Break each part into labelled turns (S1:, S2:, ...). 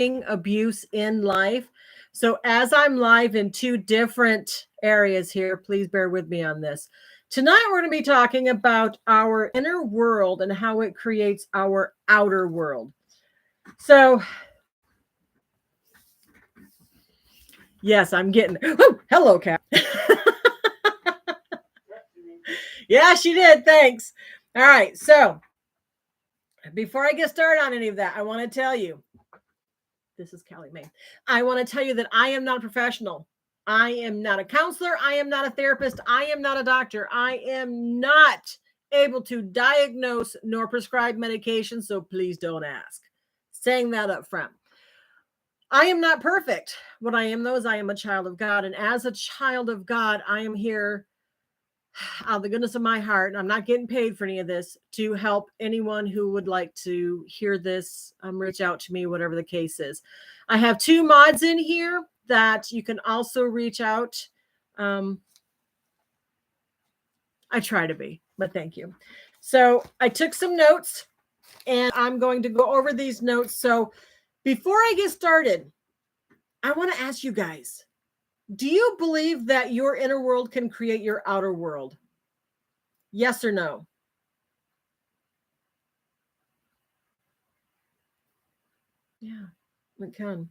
S1: abuse in life. So, as I'm live in two different areas here, please bear with me on this. Tonight, we're going to be talking about our inner world and how it creates our outer world. So, yes, I'm getting. Oh, hello, Cat. Yeah, she did. Thanks. All right. So, before I get started on any of that, I want to tell you this is Callie May. I want to tell you that I am not a professional. I am not a counselor. I am not a therapist. I am not a doctor. I am not able to diagnose nor prescribe medication. So please don't ask. Saying that up front. I am not perfect. What I am, though, is I am a child of God. And as a child of God, I am here out of the goodness of my heart. I'm not getting paid for any of this, to help anyone who would like to hear this, reach out to me, whatever the case is. I have two mods in here that you can also reach out. I try to be, but thank you. So I took some notes and I'm going to go over these notes. So before I get started, I want to ask you guys, do you believe that your inner world can create your outer world? Yes or no? Yeah, it can.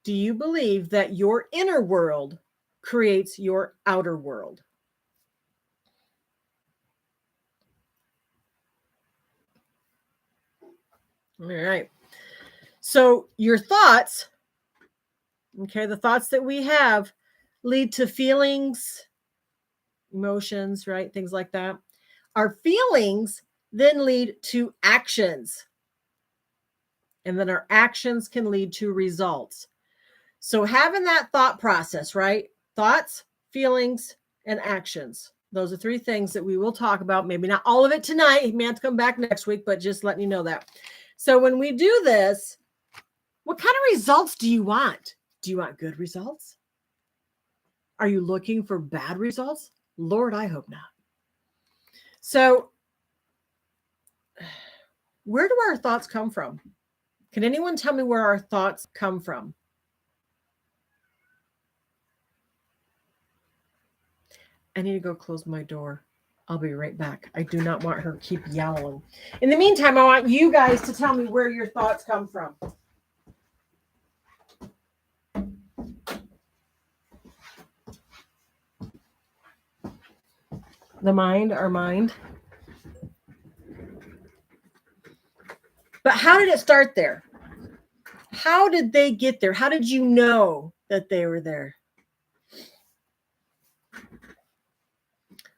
S1: Do you believe that your inner world creates your outer world? All right. So your thoughts, okay, the thoughts that we have lead to feelings, emotions, right? Things like that. Our feelings then lead to actions. And then our actions can lead to results. So having that thought process, right? Thoughts, feelings, and actions. Those are three things that we will talk about. Maybe not all of it tonight. He may have to come back next week, but just letting you know that. So when we do this, what kind of results do you want? Do you want good results? Are you looking for bad results? Lord, I hope not. So where do our thoughts come from? Can anyone tell me where our thoughts come from? I need to go close my door. I'll be right back. I do not want her to keep yelling. In the meantime, I want you guys to tell me where your thoughts come from. The mind, our mind. But how did it start there? How did they get there? How did you know that they were there?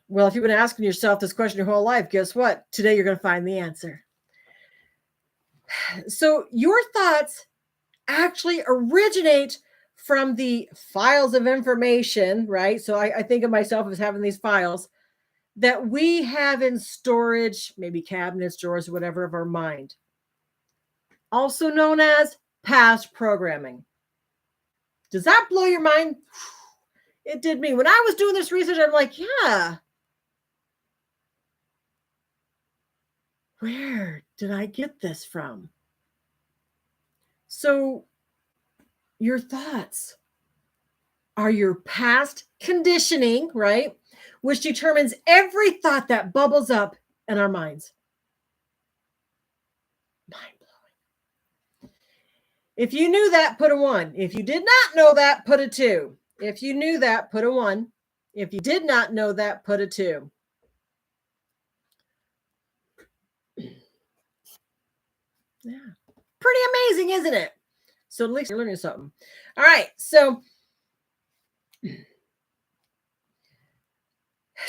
S1: Well, if you've been asking yourself this question your whole life, guess what? Today you're going to find the answer. So your thoughts actually originate from the files of information, right? So I think of myself as having these files that we have in storage, maybe cabinets, drawers, whatever, of our mind. Also known as past programming. Does that blow your mind? It did me. When I was doing this research, I'm like, yeah. Where did I get this from? So your thoughts are your past conditioning, right? Which determines every thought that bubbles up in our minds. Mind blowing. If you knew that, put a 1. If you did not know that, put a 2. If you knew that, put a 1. If you did not know that, put a 2. Yeah. Pretty amazing, isn't it? So at least you're learning something. All right. So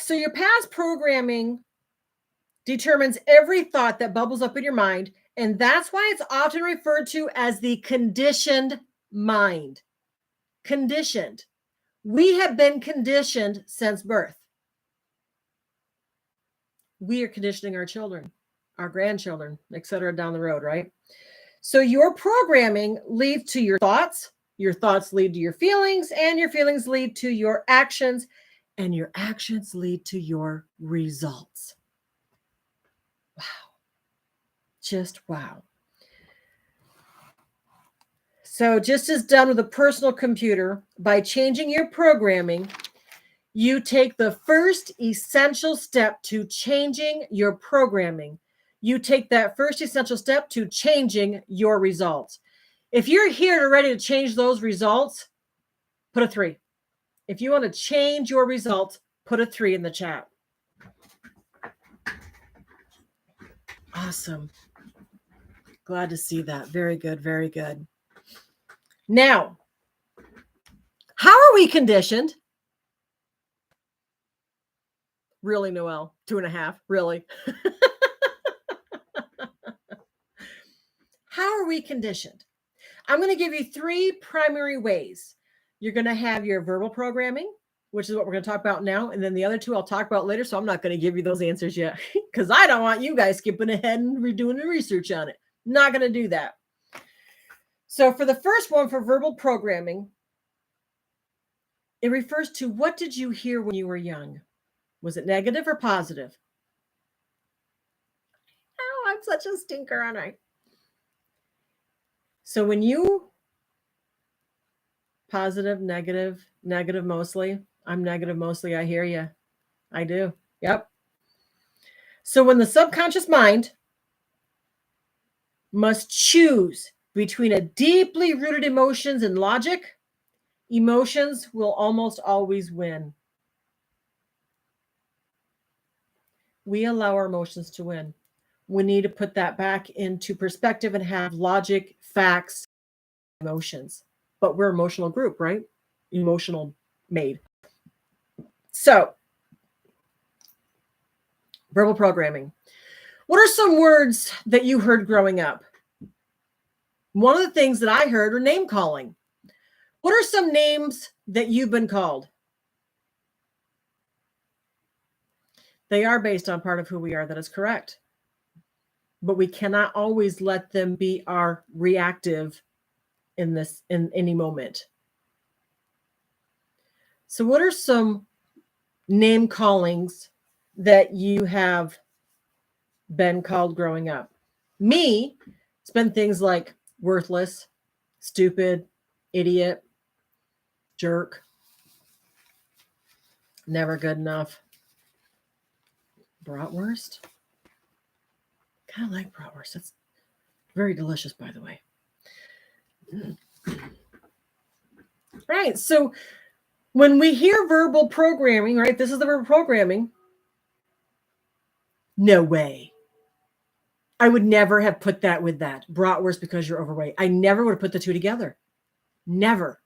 S1: your past programming determines every thought that bubbles up in your mind. And that's why it's often referred to as the conditioned mind. Conditioned. We have been conditioned since birth. We are conditioning our children, our grandchildren, etc. down the road, right? So your programming leads to your thoughts lead to your feelings, and your feelings lead to your actions, and your actions lead to your results. Wow. Just wow. So just as done with a personal computer, by changing your programming, you take the first essential step to changing your programming. You take that first essential step to changing your results. If you're here and ready to change those results, put a 3. If you want to change your results, put a 3 in the chat. Awesome. Glad to see that. Very good. Very good. Now, how are we conditioned? Really, Noelle? 2.5? Really? How are we conditioned? I'm going to give you 3 primary ways. You're going to have your verbal programming, which is what we're going to talk about now. And then the other 2 I'll talk about later. So I'm not going to give you those answers yet because I don't want you guys skipping ahead and redoing the research on it. Not going to do that. So for the first one, for verbal programming, it refers to what did you hear when you were young? Was it negative or positive? Oh, I'm such a stinker, aren't I? So when you positive, negative mostly. I'm negative mostly. I hear you. I do. Yep. So when the subconscious mind must choose between a deeply rooted emotions and logic, emotions will almost always win. We allow our emotions to win. We need to put that back into perspective and have logic, facts, emotions. But we're an emotional group, right? Emotional made. So, verbal programming. What are some words that you heard growing up? One of the things that I heard were name calling. What are some names that you've been called? They are based on part of who we are. That is correct. But we cannot always let them be our reactive in any moment. So what are some name callings that you have been called growing up? Me, it's been things like worthless, stupid, idiot, jerk, never good enough. Bratwurst? Kind of like bratwurst. That's very delicious, by the way. Right. So when we hear verbal programming, right, this is the verbal programming. No way. I would never have put that with that. Bratwurst because you're overweight. I never would have put the 2 together. Never.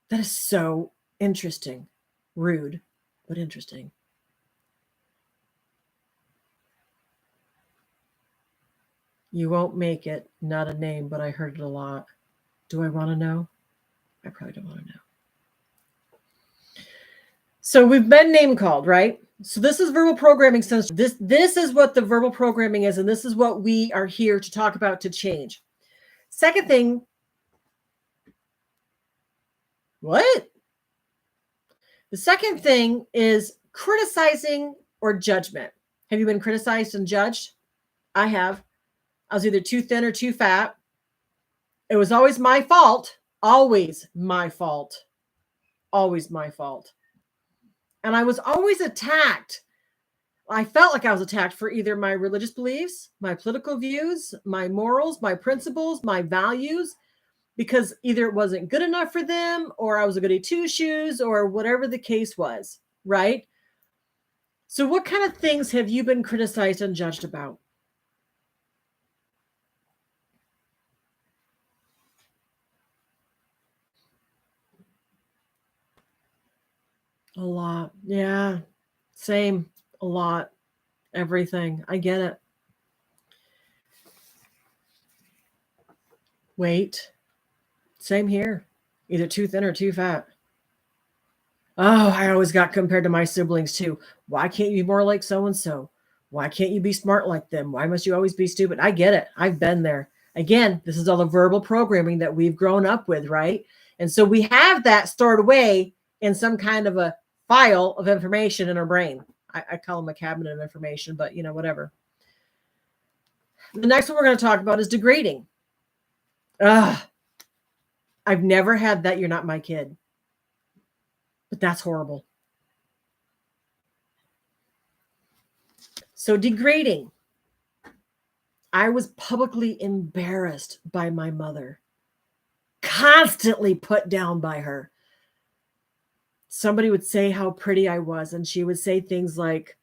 S1: That is so interesting. Rude, but interesting. You won't make it. Not a name, but I heard it a lot. Do I want to know? I probably don't want to know. So we've been name called, right? So this is verbal programming. Since this is what the verbal programming is, and this is what we are here to talk about to change. Second thing, what? The second thing is criticizing or judgment. Have you been criticized and judged? I have. I was either too thin or too fat. It was always my fault. Always my fault. Always my fault. And I was always attacked. I felt like I was attacked for either my religious beliefs, my political views, my morals, my principles, my values, because either it wasn't good enough for them or I was a goody two shoes or whatever the case was, right? So what kind of things have you been criticized and judged about? A lot. Yeah. Same. A lot. Everything. I get it. Weight. Same here. Either too thin or too fat. Oh, I always got compared to my siblings too. Why can't you be more like so and so? Why can't you be smart like them? Why must you always be stupid? I get it. I've been there. Again, this is all the verbal programming that we've grown up with, right? And so we have that stored away in some kind of a file of information in our brain. I call them a cabinet of information, but whatever. The next one we're going to talk about is degrading. Ugh. I've never had that. You're not my kid. But that's horrible. So degrading. I was publicly embarrassed by my mother, constantly put down by her. Somebody would say how pretty I was, and she would say things like,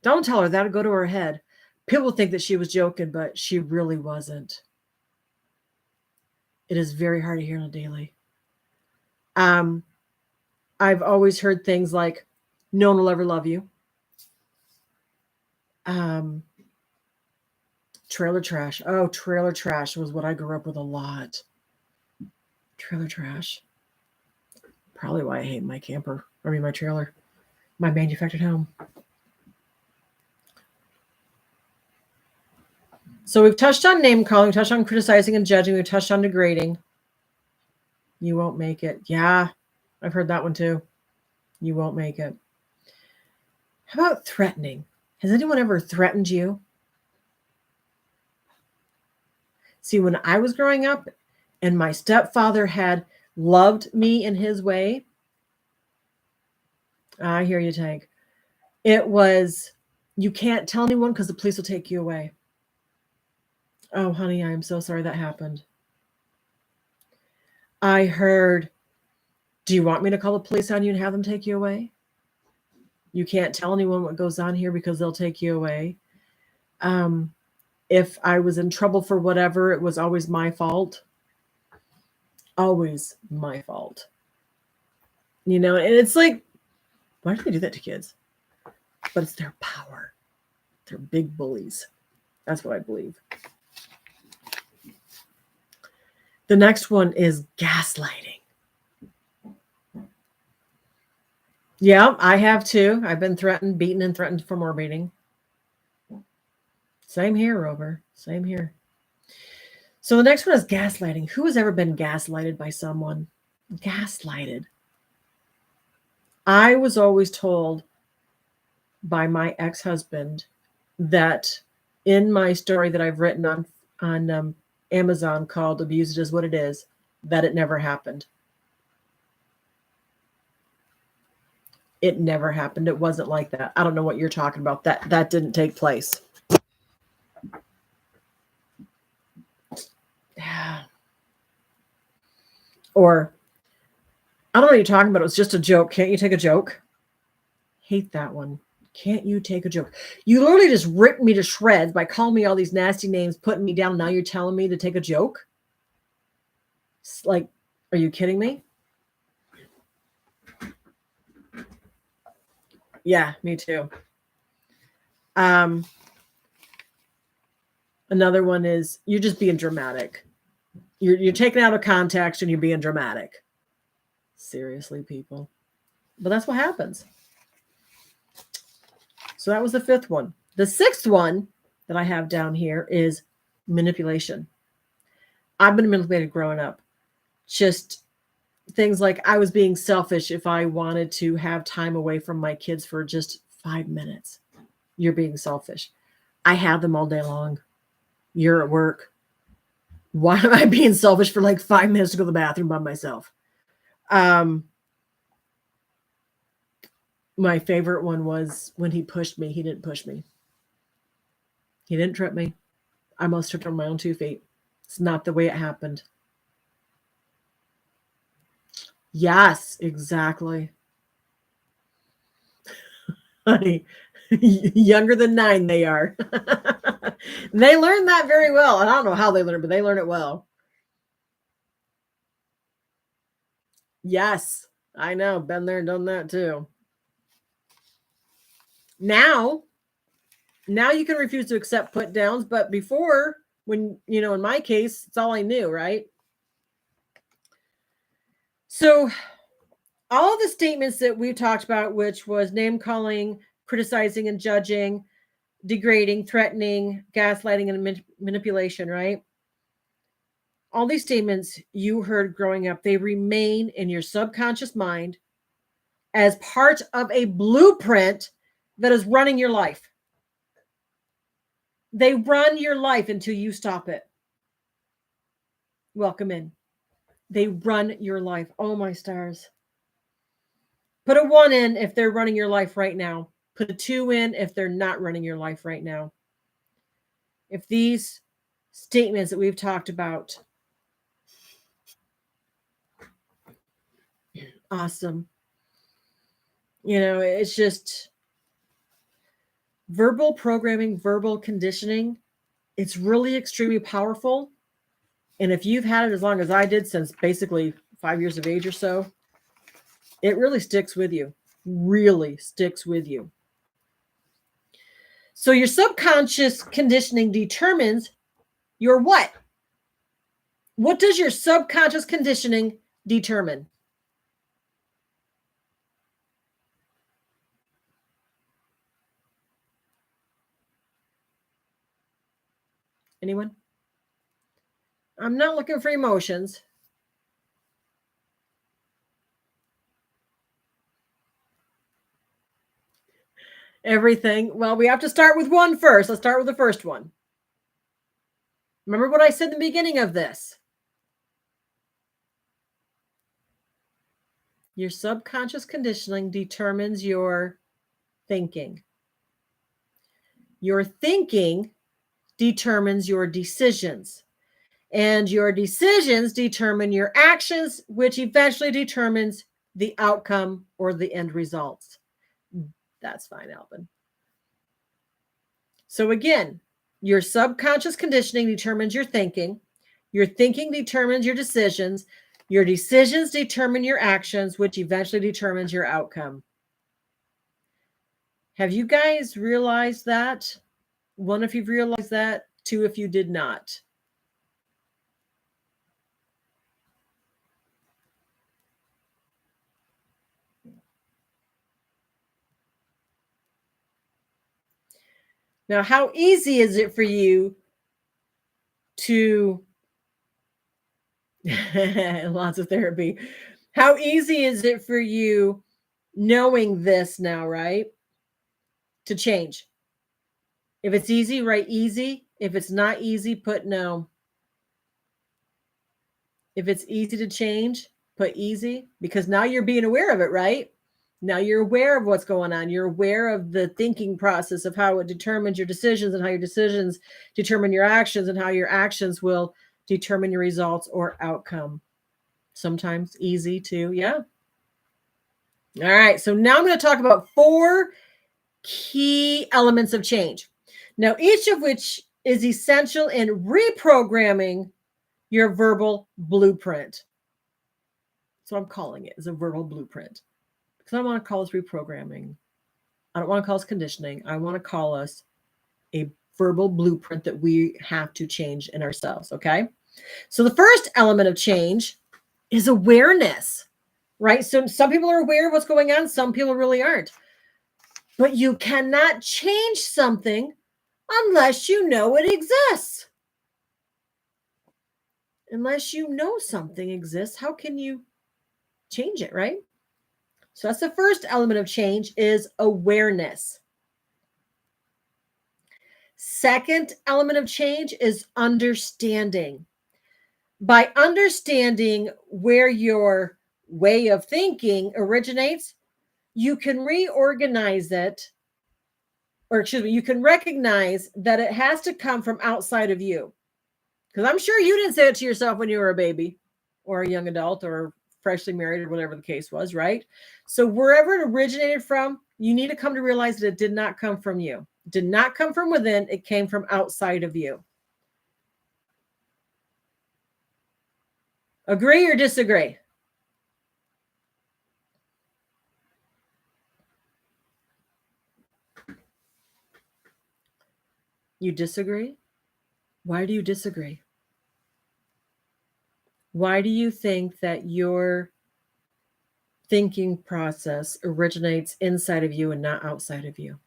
S1: don't tell her, that'll go to her head. People think that she was joking, but she really wasn't. It is very hard to hear on a daily. I've always heard things like, no one will ever love you. Trailer trash. Oh, trailer trash was what I grew up with a lot. Trailer trash. Probably why I hate my camper. I mean, my trailer. My manufactured home. So we've touched on name calling, touched on criticizing and judging, we've touched on degrading. You won't make it. Yeah, I've heard that one too. You won't make it. How about threatening? Has anyone ever threatened you? See, when I was growing up and my stepfather had loved me in his way, I hear you, Tank. It was, you can't tell anyone because the police will take you away. Oh, honey, I am so sorry that happened. I heard, do you want me to call the police on you and have them take you away? You can't tell anyone what goes on here because they'll take you away. If I was in trouble for whatever, it was always my fault. Always my fault. You know, and it's like, why do they do that to kids? But it's their power. They're big bullies. That's what I believe. The next one is gaslighting. Yeah, I have too. I've been threatened, beaten, and threatened for more beating. Same here, Rover. Same here. So the next one is gaslighting. Who has ever been gaslighted by someone? Gaslighted. I was always told by my ex-husband that in my story that I've written on Amazon called Abuse It Is What It Is, that it never happened. It never happened. It wasn't like that. I don't know what you're talking about. That didn't take place. Yeah. Or, I don't know what you're talking about. It was just a joke. Can't you take a joke? Hate that one. Can't you take a joke? You literally just ripped me to shreds by calling me all these nasty names, putting me down. Now you're telling me to take a joke? It's like, are you kidding me? Yeah, me too. Another one is you're just being dramatic. You're taking out of context and you're being dramatic. Seriously, people. But that's what happens. So that was the fifth one. The sixth one that I have down here is manipulation. I've been manipulated growing up. Just things like I was being selfish if I wanted to have time away from my kids for just 5 minutes. You're being selfish. I have them all day long. You're at work. Why am I being selfish for like 5 minutes to go to the bathroom by myself? My favorite one was when he pushed me. He didn't push me. He didn't trip me. I almost tripped on my own 2 feet. It's not the way it happened. Yes, exactly. Honey, younger than 9 they are. They learn that very well. And I don't know how they learn, but they learn it well. Yes, I know. Been there and done that too. Now you can refuse to accept put downs, but before, when, you know, in my case, it's all I knew, right? So all of the statements that we talked about, which was name calling, criticizing and judging, degrading, threatening, gaslighting, and manipulation, right? All these statements you heard growing up, they remain in your subconscious mind as part of a blueprint that is running your life. They run your life until you stop it. welcome in. They run your life. Oh, my stars. Put a 1 in if they're running your life right now. Put a 2 in if they're not running your life right now. If these statements that we've talked about, awesome. You know, it's just verbal programming, verbal conditioning. It's really extremely powerful. And if you've had it as long as I did, since basically 5 years of age or so, it really sticks with you. Really sticks with you. So your subconscious conditioning determines your what? What does your subconscious conditioning determine? Anyone? I'm not looking for emotions. Everything. Well, we have to start with one first. Let's start with the first one. Remember what I said in the beginning of this. Your subconscious conditioning determines your thinking. Your thinking determines your decisions. And your decisions determine your actions, which eventually determines the outcome or the end results. That's fine, Alvin. So again, your subconscious conditioning determines your thinking. Your thinking determines your decisions. Your decisions determine your actions, which eventually determines your outcome. Have you guys realized that? One, if you've realized that. Two, if you did not. Now, how easy is it for you to lots of therapy? How easy is it for you knowing this now, right? To change. If it's easy, write easy. If it's not easy, put no. If it's easy to change, put easy, because now you're being aware of it, right? Now you're aware of what's going on. You're aware of the thinking process of how it determines your decisions and how your decisions determine your actions and how your actions will determine your results or outcome. Sometimes easy too. Yeah. All right. So now I'm going to talk about 4 key elements of change. Now, each of which is essential in reprogramming your verbal blueprint. So I'm calling it as a verbal blueprint because I want to call this reprogramming. I don't want to call us conditioning. I want to call us a verbal blueprint that we have to change in ourselves. Okay. So the first element of change is awareness, right? So some people are aware of what's going on. Some people really aren't. But you cannot change something unless you know it exists. Unless you know something exists, how can you change it, right? So that's the first element of change is awareness. Second element of change is understanding. By understanding where your way of thinking originates, you can reorganize it, or excuse me, you can recognize that it has to come from outside of you. Because I'm sure you didn't say it to yourself when you were a baby or a young adult or freshly married or whatever the case was, right? So wherever it originated from, you need to come to realize that it did not come from you. It did not come from within. It came from outside of you. Agree or disagree? You disagree? Why do you disagree? Why do you think that your thinking process originates inside of you and not outside of you?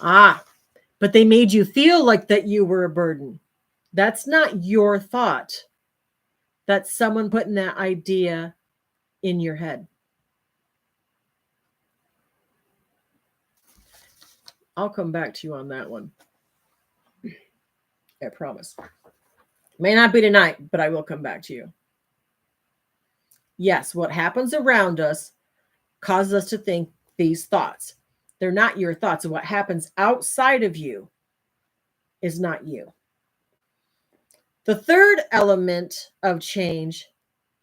S1: Ah, but they made you feel like that you were a burden. That's not your thought. That's someone putting that idea in your head. I'll come back to you on that one. I promise. May not be tonight, but I will come back to you. Yes, what happens around us causes us to think these thoughts. They're not your thoughts. And what happens outside of you is not you. The third element of change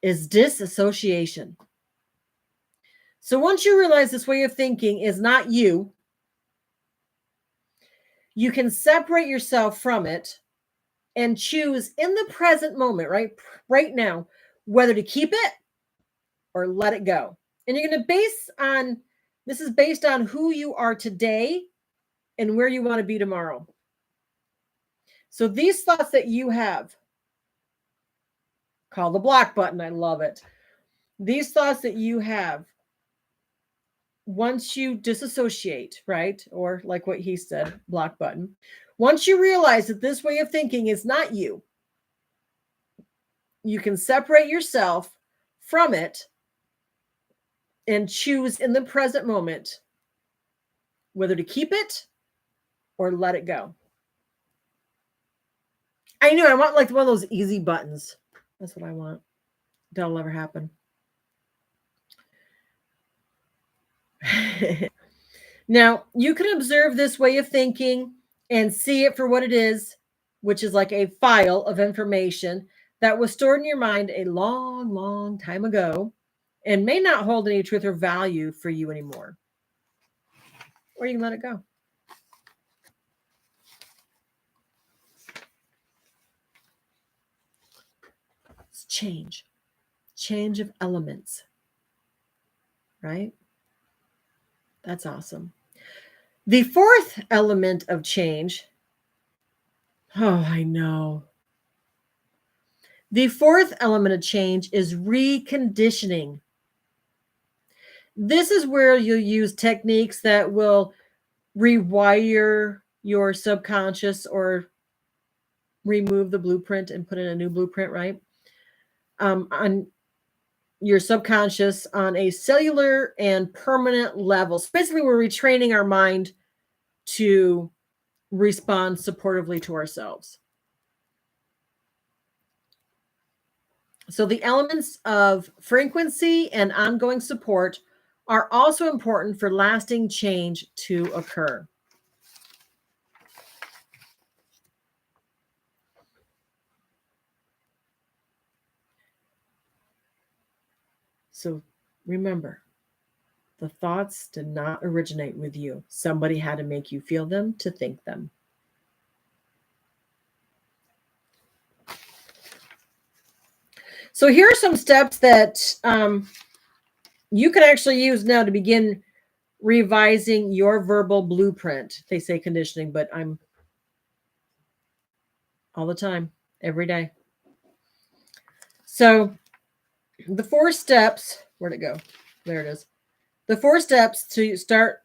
S1: is disassociation. So once you realize this way of thinking is not you, you can separate yourself from it and choose in the present moment, right now, whether to keep it or let it go. And you're going to this is based on who you are today and where you want to be tomorrow. So these thoughts that you have, call the block button. I love it. These thoughts that you have, once you disassociate, right? Or like what he said, block button. Once you realize that this way of thinking is not you, you can separate yourself from it and choose in the present moment whether to keep it or let it go. I know I want like one of those easy buttons. That's what I want. That'll never happen. Now, you can observe this way of thinking and see it for what it is, which is like a file of information that was stored in your mind a long, long time ago and may not hold any truth or value for you anymore. Or you can let it go. It's change of elements, right? That's awesome. The fourth element of change, oh, I know. The fourth element of change is reconditioning. This is where you'll use techniques that will rewire your subconscious or remove the blueprint and put in a new blueprint, right? On your subconscious on a cellular and permanent level. So basically, we're retraining our mind to respond supportively to ourselves. So the elements of frequency and ongoing support are also important for lasting change to occur. So remember, the thoughts did not originate with you. Somebody had to make you feel them to think them. So here are some steps that you can actually use now to begin revising your verbal blueprint. They say conditioning, but I'm all the time, every day. So the 4 steps, where'd it go? There it is. The 4 steps to start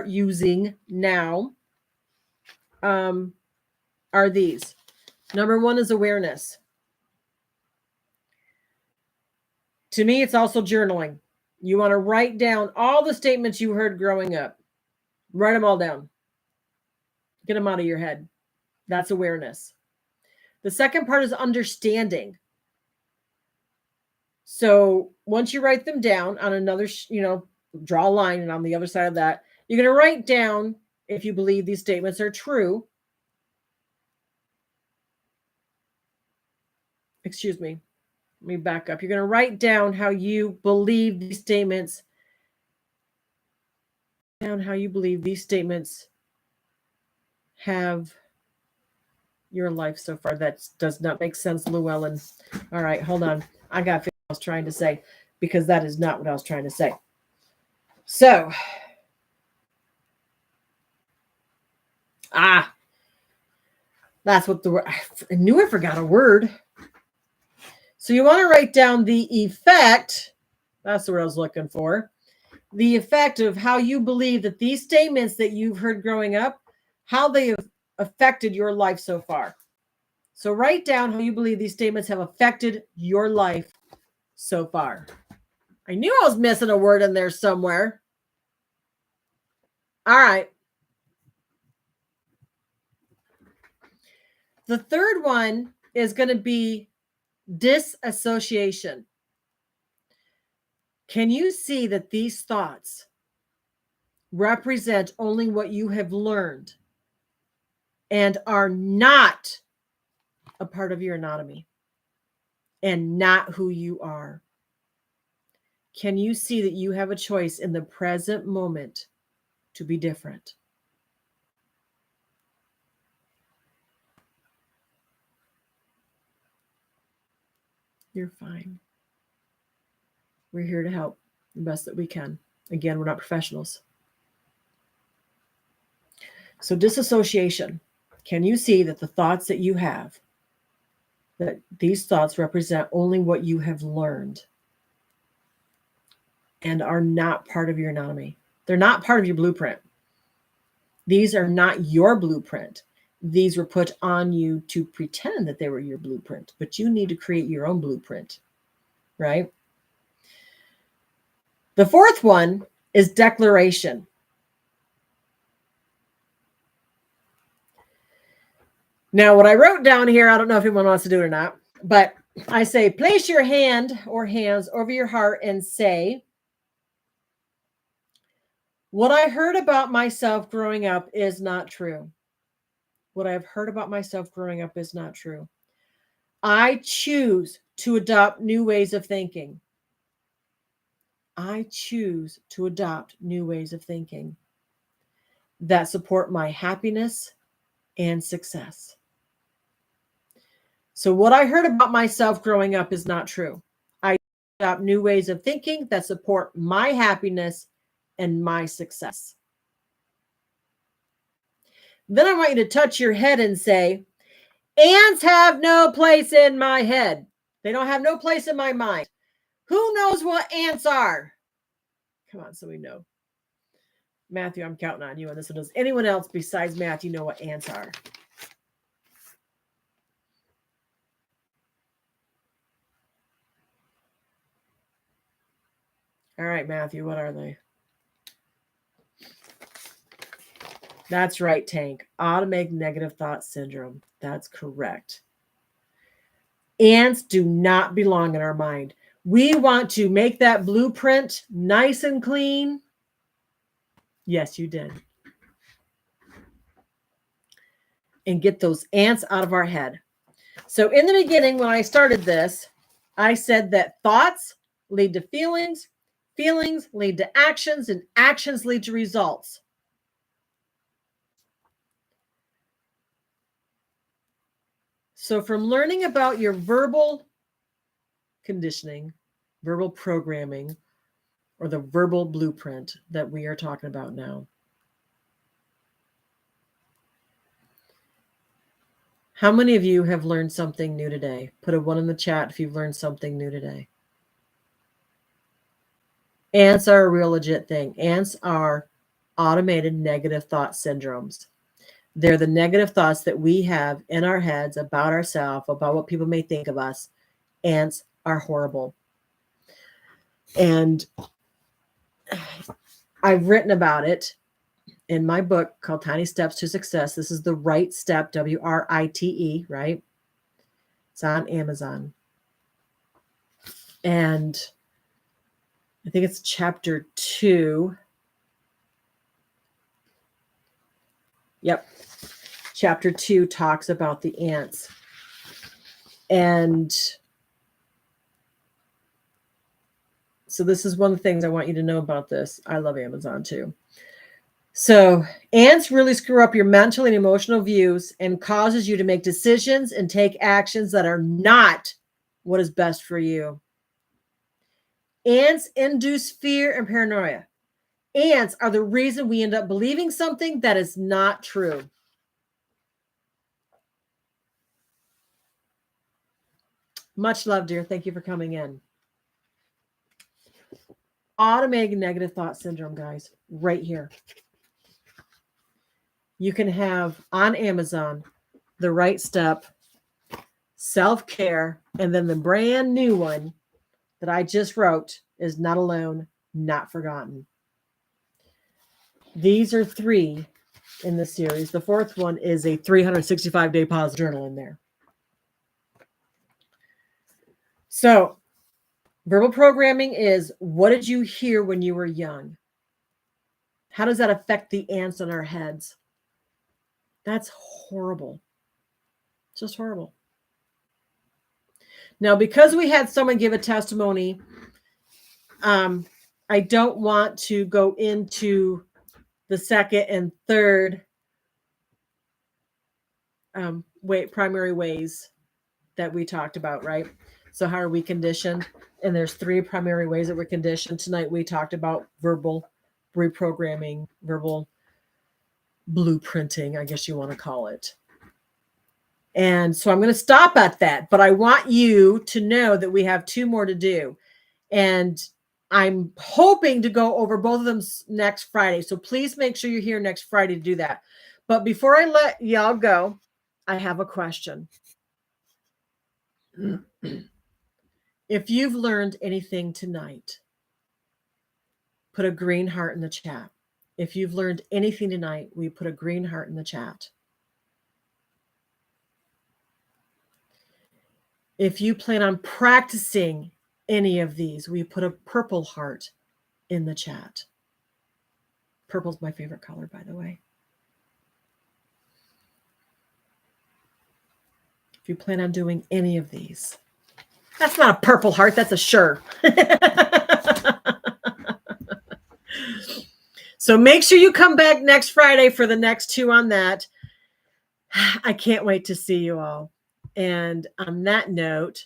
S1: using now are these. Number 1 is awareness. To me, it's also journaling. You want to write down all the statements you heard growing up. Write them all down. Get them out of your head. That's awareness. The second part is understanding. So once you write them down on another, draw a line, and on the other side of that, you're going to write down if you believe these statements are true. Excuse me. Let me back up. You're going to write down how you believe these statements. Down how you believe these statements have your life so far. That does not make sense, Llewellyn. All right, hold on. I got what I was trying to say, because that is not what I was trying to say. So, that's what the word. I knew I forgot a word. So you want to write down the effect. That's the word I was looking for. The effect of how you believe that these statements that you've heard growing up how they have affected your life so far. So write down how you believe these statements have affected your life so far. I knew I was missing a word in there somewhere. All right. The third one is going to be disassociation. Can you see that these thoughts represent only what you have learned and are not a part of your anatomy and not who you are? Can you see that you have a choice in the present moment to be different? You're fine. We're here to help the best that we can. Again, we're not professionals. So disassociation. Can you see that the thoughts that you have, that these thoughts represent only what you have learned and are not part of your anatomy? They're not part of your blueprint. These are not your blueprint. These were put on you to pretend that they were your blueprint, but you need to create your own blueprint, right? The fourth one is declaration. Now, what I wrote down here, I don't know if anyone wants to do it or not, but I say, place your hand or hands over your heart and say, what I heard about myself growing up is not true. What I've heard about myself growing up is not true. I choose to adopt new ways of thinking. I choose to adopt new ways of thinking that support my happiness and success. So what I heard about myself growing up is not true. I adopt new ways of thinking that support my happiness and my success. Then I want you to touch your head and say, ants have no place in my head. They don't have no place in my mind. Who knows what ants are? Come on, so we know. Matthew, I'm counting on you on this one. Does anyone else besides Matthew know what ants are? All right, Matthew, what are they? That's right, Tank. Automatic negative thought syndrome. That's correct. Ants do not belong in our mind. We want to make that blueprint nice and clean. Yes, you did. And get those ants out of our head. So in the beginning, when I started this, I said that thoughts lead to feelings, feelings lead to actions, and actions lead to results. So from learning about your verbal conditioning, verbal programming, or the verbal blueprint that we are talking about now, how many of you have learned something new today? Put a 1 in the chat if you've learned something new today. Ants are a real legit thing. Ants are automated negative thought syndromes. They're the negative thoughts that we have in our heads about ourselves, about what people may think of us. Ants are horrible. And I've written about it in my book called Tiny Steps to Success. This is the Right Step, WRITE, right? It's on Amazon. And I think it's chapter 2. Yep. Chapter 2 talks about the ants. And so this is one of the things I want you to know about this. I love Amazon too. So ants really screw up your mental and emotional views and causes you to make decisions and take actions that are not what is best for you. Ants induce fear and paranoia. Ants are the reason we end up believing something that is not true. Much love, dear. Thank you for coming in. Automatic negative thought syndrome, guys, right here. you can have on Amazon The Right Step, Self-Care, and then the brand new one that I just wrote is Not Alone, Not Forgotten. These are 3 in the series. The 4th one is a 365-day positive journal in there. So, verbal programming is, what did you hear when you were young? How does that affect the ants on our heads? That's horrible. It's just horrible. Now, because we had someone give a testimony, I don't want to go into the second and third primary ways that we talked about, right? So how are we conditioned? And there's 3 primary ways that we're conditioned. Tonight we talked about verbal reprogramming, verbal blueprinting, I guess you want to call it. And so I'm going to stop at that, but I want you to know that we have 2 more to do. And I'm hoping to go over both of them next Friday. So please make sure you're here next Friday to do that. But before I let y'all go, I have a question. If you've learned anything tonight, put a green heart in the chat. If you've learned anything tonight, we put a green heart in the chat. If you plan on practicing any of these, we put a purple heart in the chat. Purple's my favorite color, by the way. If you plan on doing any of these, that's not a purple heart, that's a sure. So make sure you come back next Friday for the next 2 on that. I can't wait to see you all. And on that note,